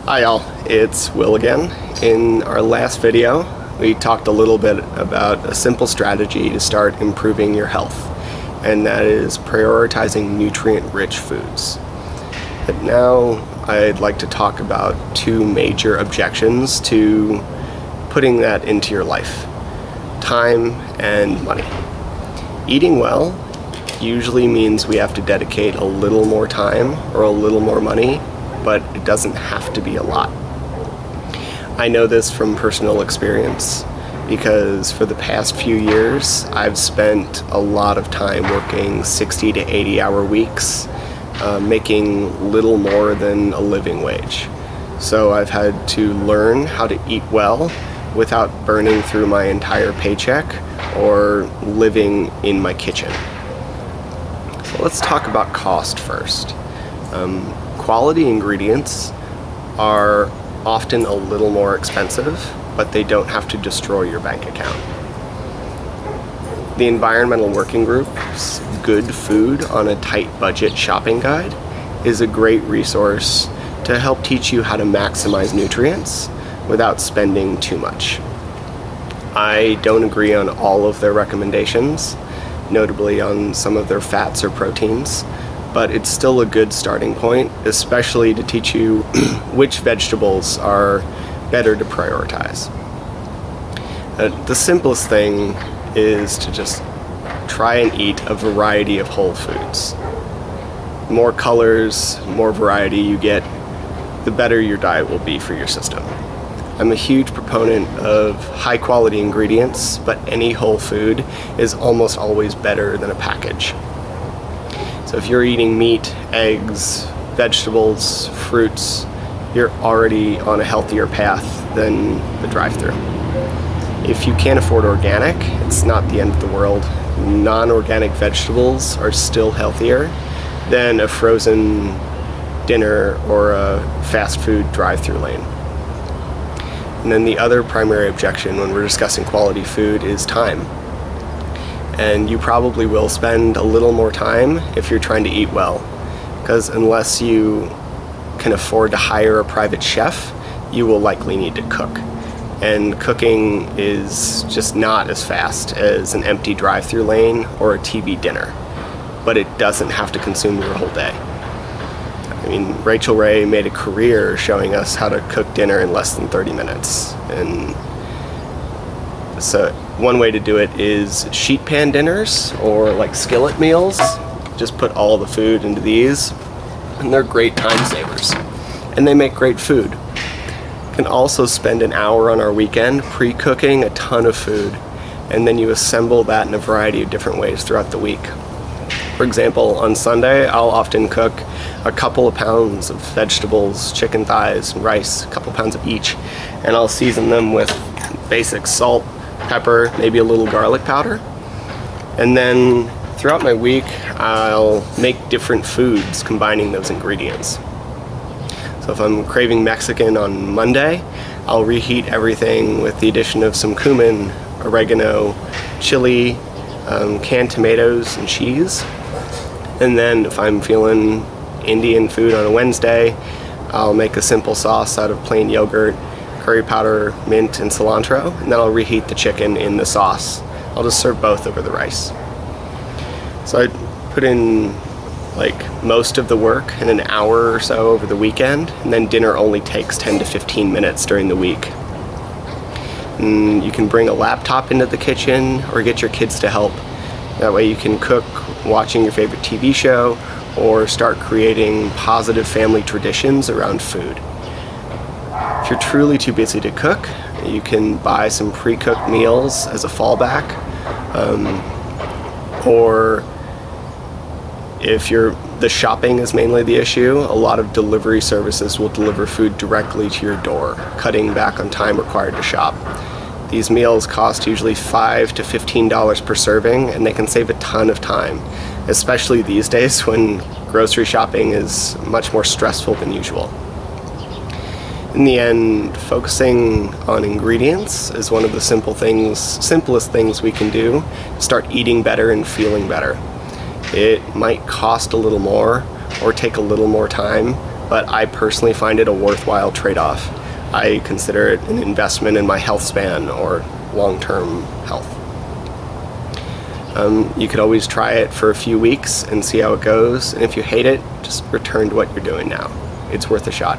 Hi y'all, it's Will again. In our last video, we talked a little bit about a simple strategy to start improving your health, and that is prioritizing nutrient-rich foods. But now I'd like to talk about two major objections to putting that into your life: time and money. Eating well usually means we have to dedicate a little more time or a little more money, but it doesn't have to be a lot. I know this from personal experience because for the past few years I've spent a lot of time working 60 to 80 hour weeks, making little more than a living wage. So I've had to learn how to eat well without burning through my entire paycheck or living in my kitchen. So let's talk about cost first. Quality ingredients are often a little more expensive, but they don't have to destroy your bank account. The Environmental Working Group's Good Food on a Tight Budget shopping guide is a great resource to help teach you how to maximize nutrients without spending too much. I don't agree on all of their recommendations, notably on some of their fats or proteins, but it's still a good starting point, especially to teach you which vegetables are better to prioritize. The simplest thing is to just try and eat a variety of whole foods. The more colors, more variety you get, the better your diet will be for your system. I'm a huge proponent of high quality ingredients, but any whole food is almost always better than a package. So if you're eating meat, eggs, vegetables, fruits, you're already on a healthier path than the drive-thru. If you can't afford organic, it's not the end of the world. Non-organic vegetables are still healthier than a frozen dinner or a fast food drive-thru lane. And then the other primary objection when we're discussing quality food is time. And you probably will spend a little more time if you're trying to eat well, because unless you can afford to hire a private chef, you will likely need to cook. And cooking is just not as fast as an empty drive-thru lane or a TV dinner, but it doesn't have to consume your whole day. I mean, Rachel Ray made a career showing us how to cook dinner in less than 30 minutes. And so one way to do it is sheet pan dinners or like skillet meals. Just put all the food into these, and they're great time savers. And they make great food. You can also spend an hour on our weekend pre-cooking a ton of food, and then you assemble that in a variety of different ways throughout the week. For example, on Sunday, I'll often cook a couple of pounds of vegetables, chicken thighs, and rice, a couple pounds of each, and I'll season them with basic salt, pepper, maybe a little garlic powder. And then throughout my week, I'll make different foods combining those ingredients. So if I'm craving Mexican on Monday, I'll reheat everything with the addition of some cumin, oregano, chili, canned tomatoes, and cheese. And then if I'm feeling Indian food on a Wednesday, I'll make a simple sauce out of plain yogurt, curry powder, mint, and cilantro, and then I'll reheat the chicken in the sauce. I'll just serve both over the rice. So I put in like most of the work in an hour or so over the weekend, and then dinner only takes 10 to 15 minutes during the week. And you can bring a laptop into the kitchen or get your kids to help. That way you can cook watching your favorite TV show or start creating positive family traditions around food. If you're truly too busy to cook, you can buy some pre-cooked meals as a fallback. Or if the shopping is mainly the issue, a lot of delivery services will deliver food directly to your door, cutting back on time required to shop. These meals cost usually $5 to $15 per serving, and they can save a ton of time, especially these days when grocery shopping is much more stressful than usual. In the end, focusing on ingredients is one of the simplest things we can do to start eating better and feeling better. It might cost a little more or take a little more time, but I personally find it a worthwhile trade-off. I consider it an investment in my health span or long-term health. You could always try it for a few weeks and see how it goes, and if you hate it, just return to what you're doing now. It's worth a shot.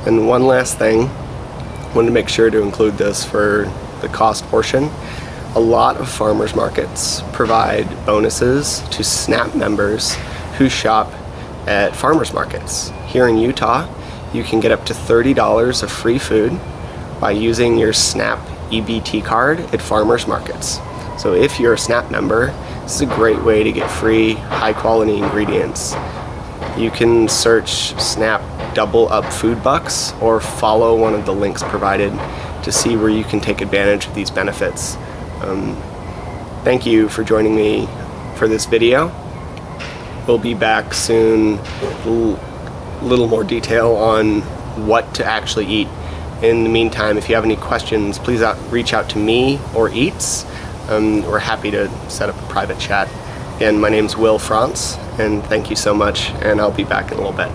And one last thing, I wanted to make sure to include this for the cost portion. A lot of farmers markets provide bonuses to SNAP members who shop at farmers markets. Here in Utah, you can get up to $30 of free food by using your SNAP EBT card at farmers markets. So if you're a SNAP member, this is a great way to get free, high-quality ingredients. You can search SNAP Double Up Food Bucks or follow one of the links provided to see where you can take advantage of these benefits. Thank you for joining me for this video. We'll be back soon, a little more detail on what to actually eat. In the meantime, if you have any questions, please reach out to me or Eats. We're happy to set up a private chat. Again, my name's Will Frantz, and thank you so much, and I'll be back in a little bit.